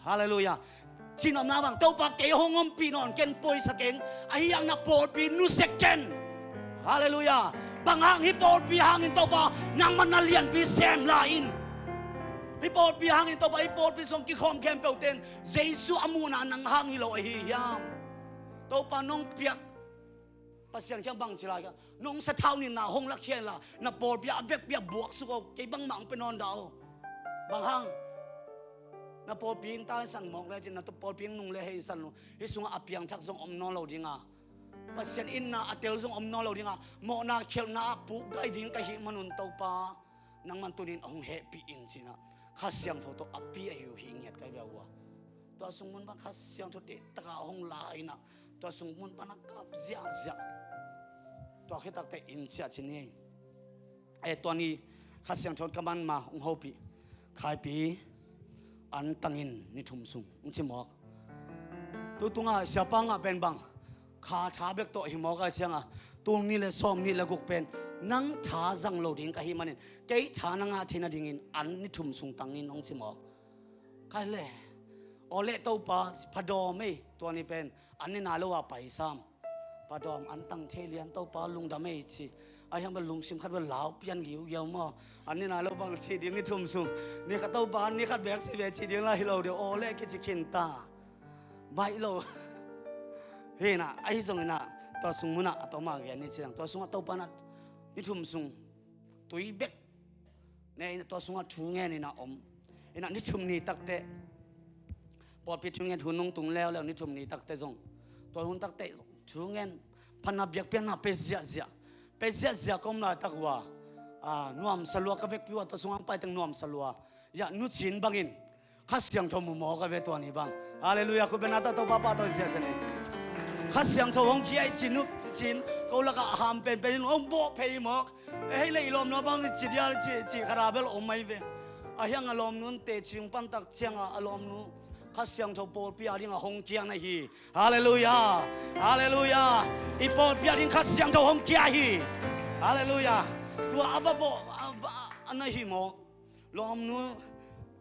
ฮาเลลูยาจีนอมนาบังตัวป่าเกยห้องอมปีนอนเกนปอยสเกงไอ้ยังนับปอลปีนุเซเกนฮาเลลูยาบางห้างฮิปอลปีหางอินตัวป่านังมันนาเลียนปีแซมลาอินฮิปอลปีหางอินตัวป่าฮิปอลปีส่งกิคอมแคมเปลเตนเจสุอามูนานังหางฮิโลไอฮิยามตัวป่าน้องเปียกภาษาที่บังสิลายกันน้องสะเท้านี่นาห้องลักเชียนละนับปอลเปียเวกเปียบวกสุกเกี่ยบังมังเป็นนอนดาวบางห้างนับปอลปีนตายสันหมอกเลยจินนับปอลปีนนุ่งเลยให้สันฮิสุงอาเปียงทักส่งอมนอนเราดิ่งอ่ะภาษาอินนาอัตเตลส่งอมนอนเราดิ่งอ่ะหมอนาเขียวนาปุกไก่ดิ่งไก่หิมนุนเต้าปานังมันตุนินองเฮปีอินสินะข้าเสียงโทโตอปีอายุหิงเงียดไก่เบียวตัวสมุนบังข้าเสียงโทเตตะกาห้องลายนะตัวสมุนบังนักกับเสียตัวคิดตั้งแต่อินเสียชนีไอตัวนี้ข้าเสียงชนกำมันมาองค์โฮปีขายปีอันตังอินนี่ทุ่มสูงอุ้งชิมอกตัวตุงอ่ะเสียปังอ่ะเป็นบังขาชาเบกโตหิมอกอ่ะเสียงอ่ะตัวนี้เลยซ้อมนี่เลยกุกเป็นนังชาจังโลดิ่งกับหิมันนี่เกยชานังอาทินาดิ่งอินอันนี่ทุ่มสูงตังอินองชิมอกใครเลยโอเล่ตัวปาพดอไม่ตัวนี้เป็นอันนี้นาโลว่าไปซ้ำปาดอมอันตั้งเทเลียนตัวปาลุงดำไม่สิไอ้ยังเป็นลุงซิมขัดว่าลาวเปลี่ยนหิวเยี่ยมอ่ะอันนี้นาเราบางทีเดียงนี่ทุ่มสูงนี่ขัดตัวปานี่ขัดแบกสิเวทีเดียงไรเราเดี๋ยวโอเล่กิจขินตาใบเราเฮ้น่ะไอ้ส่งน่ะตัวสูงมุน่ะตัวมาแกนี่สิตัวสูงตัวปาน่ะนี่ทุ่มสูงตัวอีเบกเนี่ยตัวสูงชูเงี้ยนี่นะอมนี่น่ะนี่ทุ่มนี่ตักเตะ ปอดพิทุงเงินทุนนงตุงแล้วนี่ทุมนี่ตักเตจงตัวหุ่นตักเตทุงเงินพันนับเบียกเปียนนับเปเสียก็มาตักว่านุ่มสลัวก็เวกพิวตัวสงไปตั้งนุ่มสลัวอย่านุชินบังอินข้าเสียงทมุมอก็เวตัวนี้บังฮาเลลูยาคุณเป็นนาตาตัวป้าตัวเสียสนี่ข้าเสียงทวงกี้ไอจินุจินก็แล้วก็หามเป็นองค์โบเพย์มอกเฮ้ยเลยลมน้องบังจิตยาจิคาราเบลอมไม่เวยังอารมณ์นู้นเตะชิงปันตักเชียงอารมณ์นู้นข้าเสียงทวงโปรดพิอาดิงหงเกียงนะฮีฮาเลลูยาอีโปรดพิอาดิงข้าเสียงทวงหงเกียฮีฮาเลลูยาตัวอับโบอันนั้นฮีโมลมนู้น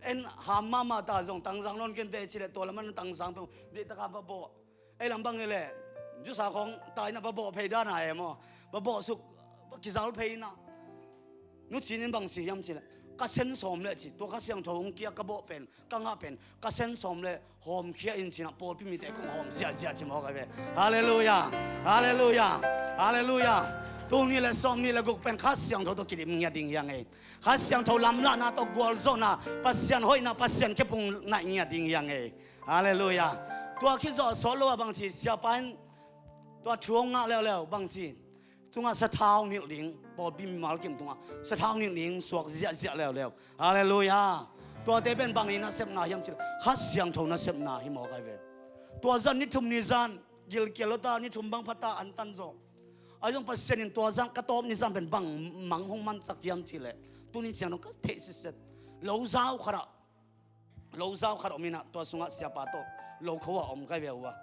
เอ็นหามมาตาจงตั้งสังนนกันเตะชิเลตัวละมันตั้งสังเป็นเด็กตะการอับโบไอ้ลำบังนี่แหละยุสาของตายนะอับโบเพย์ด้านไหนมั้งอับโบสุกกิจาลเพย์นะนู้นจีนบังสียำชิเลก็เส้นสมเลยจีตัวก็เสียงทงเกียกระโบเป็นกังหาเป็นก็เส้นสมเลยหอมเคียอินจีนะโปรดพี่มีแต่กุ้งหอมเสียจิมอกันไปฮาเลลูยาตรงนี้แหละสมนี่แหละกุเป็นข้าเสียงทตัวกิริมเงียดิ่งยังไงข้าเสียงทลำละนะตัวกวลโซนะปัสยันห้อยนะปัสยันแค่ปุ่งน่ะเงียดิ่งยังไงฮาเลลูยาตัวคิดจะสอนว่าบางทีเสียไปตัวทวงงะแล้วบางทีตรงสะท้าวนิลิงปอดบิมมาลกิมตรงสะท้าวนิลิงสวกเสียแล้วฮาเลลูยาตัวเตเป็นบางนี้นะเสพนายังชิข้าเสียงทนะเสพนาหิมอกันไปตัวจันนิทุมนิจันกิลเกลตานิทุมบังพัตตาอันตันโซอายุปัสเซนินตัวจังกระตอบนิจันเป็นบังมังหงมันสักยามชิเลตัวนี้เสียงนก็เทสิเสโลซาวขระมินะตัวสุงะเสียปาโตโลเขาว่าอมกันไปว่า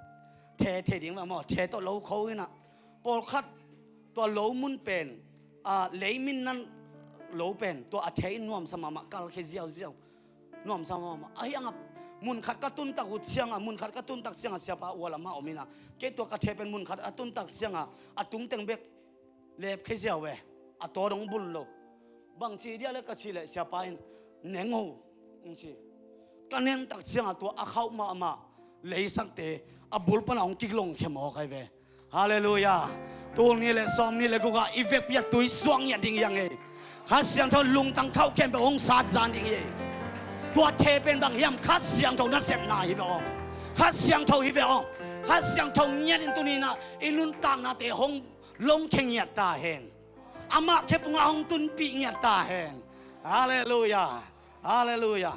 เทดิ้งว่าหมอเทโตโลเขาเนี่ยนะปอคัดตัวโลมุนเป็นเลมินนั้นโลเป็นตัวอัฐินวมสมามะกัลเคเจียวนวมสมามะไอ้ยังมุนขัดกระตุนตักอุดเสียงมุนขัดกระตุนตักเสียงเสียปะวัวละมาอมินะเกตัวกระเทเป็นมุนขัดกระตุนตักเสียงตุ้งเต็งเบกเล็บเคเจียวเวตัวดงบุญโลบางทีเดียวเลยก็ชีเลยเสียปะเน่งหูอุ้งชีกันเน้นตักเสียงตัวเข้ามาเลยสักเตะบุลปนองกิกลงเข้มออกไปฮาเลลูยาตัวนี้เลยซ้อมนี่เลยกูก็อีเฟกเปียตุยสวงอย่างดิ่งยังไงข้าเสียงเท่าลุงตั้งเข้าเข้มไปองศาจานดิ่งยังตัวเทเป็นบางอย่างข้าเสียงเท่านั้นเสพนาฮิบอข้าเสียงเท่าฮิบอข้าเสียงเท่าเงียดตัวนี้นะอินุนตังนะเตะหงลงเข่งเงียดตาเห็นอามาแค่ปุ่งหงตุนปีเงียดตาเห็นฮาเลลูยา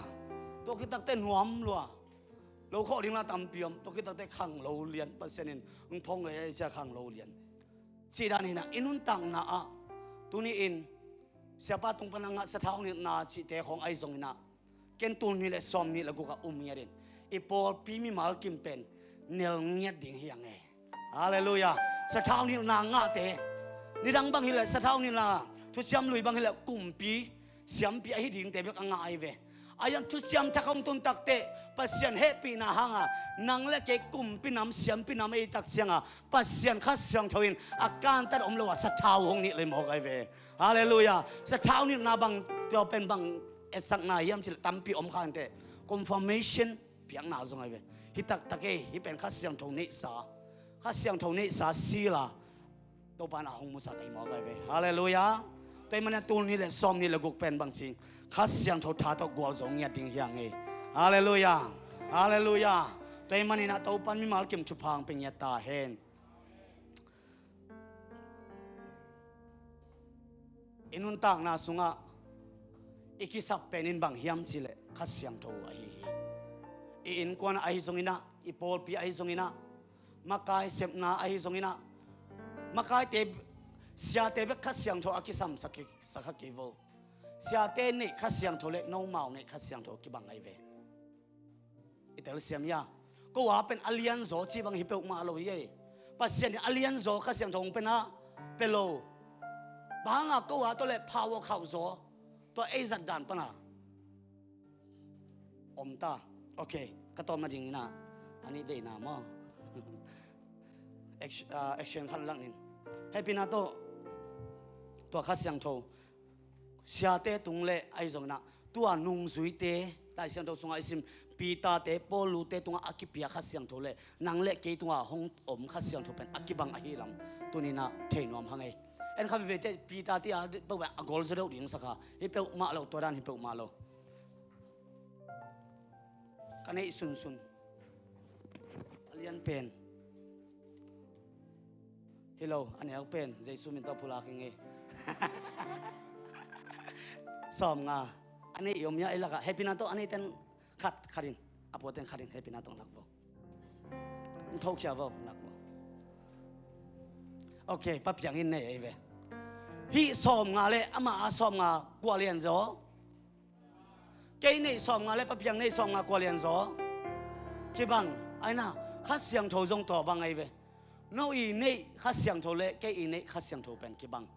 ตัวคิดตั้งแต่หวมลัวเราข้อดิ้งละตำเปียมตัวคิดตั้งแต่ขังเราเรียนเปอร์เซ็นต์มึงพงเลยจะขังเราเรียนสีด้านนี้นะอินุนตังนะตัวนี้อินเสียป้าตรงพนังสะท้าวนี่นาจิเตของไอซงนะเกณฑ์ตัวนี้แหละซ้อมนี่แล้วกูก็เงียดินอีพอพี่มีมาลกิมเป็นเนลเงียดิ่งยังไงฮาเลลูยาสะท้าวนี่นางะเตนี่ดังบางทีแหละสะท้าวนี่นะทุกจำลุยบางทีแหละกุ่มปีเสียมปีไอ้ดิ่งเตเบกอ่างไอเวอายังทุกจำทักองตุนตักเตปัสยันเฮปีนาหังนังเล็กกุ่มปีน้ำเสียมปีน้ำไอตักเสียงปัสยันข้าเสียงทวินอาการตัดอมเลวสะท้าวหงนี่เลยหมอกไอเวฮาเลลูยาสะท้าวนี่นาบังตัวเป็นบังเอสักนายยามสิตั้มปีอมข้างเตะ confirmation เพียงนาจงไอเวฮิตักตะเกฮิเป็นข้าเสียงทงนิสาข้าเสียงทงนิสาสีลาตัวปานาหงมุสักไอหมอกไอเวฮาเลลูยาตัวมันตัวนี้แหละซ้อมนี่แหละกุกเป็นบางสิ่งข้าเสียงทท่าตัวกวาดงเงียดิ่งยังไงฮาเลลูยาตัวมันนี่นะตัวปันมีมาลกิมชุพังเป็นเงียตาเห็นอินุนตังนาสุงะอีกิสับเป็นอินบางเฮียมจิเลข้าเสียงโทไออินกวนไอซงอินะอีโพลปีไอซงอินะมาไกเสพนาไอซงอินะมาไกเตเสียเตเบข้าเสียงโทอากิสัมสักกิโวเสียเตนี่ข้าเสียงโทเล็กน้องเมาเนี่ยข้าเสียงโทกิบังไอเวอิตาลีเสียมยาก็ว่าเป็นอเลียนโซจีบังฮิเปอุมาโลเย่ปัสเซียนอเลียนโซข้าเสียงโทเป็นนะเปโลบางก็ว่าตัวเล็กพาวเข้าโซตัวเอซัดดันปะนะอมตาโอเคก็ต่อมาอย่างนี้นะอันนี้เวนามอaction ทันหลังนี่ให้พี่นาตัวข้าเสียงโทเสียเตตุงเล่ไอซงนะตัวนุ่งสุยเตได้เสียงโทสงไอซิมปีตาเตปอลูเตตุงอากิเปียข้าเสียงโทเล่นางเล่เกตุงอาหงอมข้าเสียงโทเป็นอากิบังอาฮิลัมตัวนี้นะเทนอมหังไอเอ็นข้าไปเตปีตาที่อาเปิดแบบกอลจะเล่าดิ่งสักค่ะฮิเปอุมาโลตัวด้านฮิเปอุมาโลกันให้สุน lian pen hello anh em pen dây su min to pula kinh nghe som nga anh ấy yom ya ilaka happy na to anh ấy ten khát kharin apo ten kharin happy na to lakbo thâu chia vào lakbo okay pap yang in này về hi som nga le ama som nga qua liền gió cái này som nga le pap yang này som nga qua liền gió cái bằng ai na khát xiang thâu trong tỏ bằng ai về nó ý này khát xiang thâu le cái ý này khát xiang thâu pen cái bằng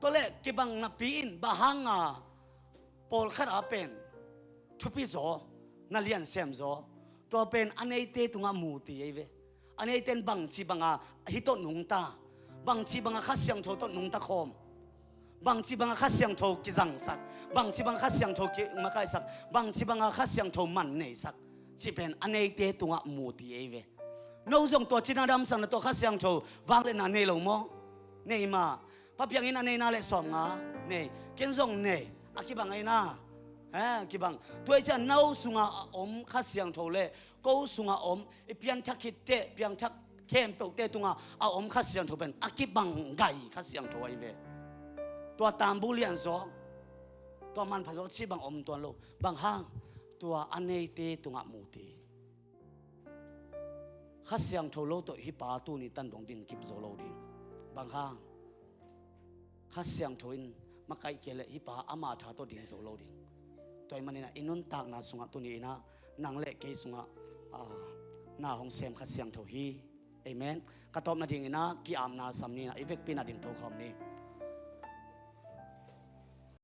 tôi le cái bằng na pin bahang à Paul khát ở pen chụp gió na liền xem gió tôi pen anh ấy tê tung mù tì ấy về anh ấy tên bằng chỉ bằng à hít tốt nung ta bằng chỉ bằng khát xiang thâu tốt nung ta khom bằng chỉ bằng khát xiang thâu cái răng sắc bằng chỉ bằng khát xiang thâu cái mà cái sắc bằng chỉ bằng khát xiang thâu mặn này sắc chỉ pen anh ấy tê tung mù tì ấy về nấu giốngตัวจีน่าดำสั่งตัวข้าเสียงโชว์วางเลยนะเนี่ยหลงมั้งเนี่ยมาพับยังไงนะเนี่ยน่าเละสองอ่ะเนี่ยเก่งส่งเนี่ยอากิบังไงนะกิบังตัวไอ้เจ้าน้าสุงาอมข้าเสียงโชว์เลยกูสุงาอมไอ้เพียงทักคิดเตะเพียงทักเข้มเปกเตะตุงอ่ะเอาอมข้าเสียงโชว์เป็นอากิบังไก่ข้าเสียงโชว์ไอ้เว้ตัวตามบุเรียนสองตัวมันผสมชีบังอมตัวโลบางห้างตัวอันเนเตตุงอ่ะมูตีข้าเสียงโทโลตัวฮิปาตูนี่ตันดงดินกิบโซโลดิบางห้างข้าเสียงโทอินมาไกลเกลฮิปาอามาธาตัวดินโซโลดิตัวมันนี่นะอินุนตากนาสุงะตัวนี้นะนางเละเกยสุงะนาหงเซมข้าเสียงโทฮีเอเมนกระตอบนาดิ่งนะกีอามนาสัมนี่นะอีเวกปีนาดิ่งโตคอมนี่